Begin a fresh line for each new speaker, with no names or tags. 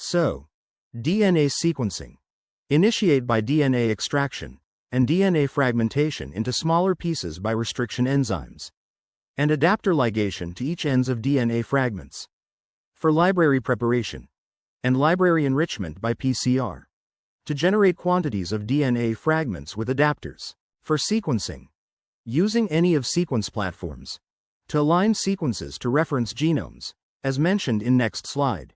So, DNA sequencing. Initiate by DNA extraction and DNA fragmentation into smaller pieces by restriction enzymes, and adaptor ligation to each ends of DNA fragments. For library preparation and library enrichment by PCR, to generate quantities of DNA fragments with adaptors. For sequencing, using any of sequence platforms, to align sequences to reference genomes, as mentioned in next slide.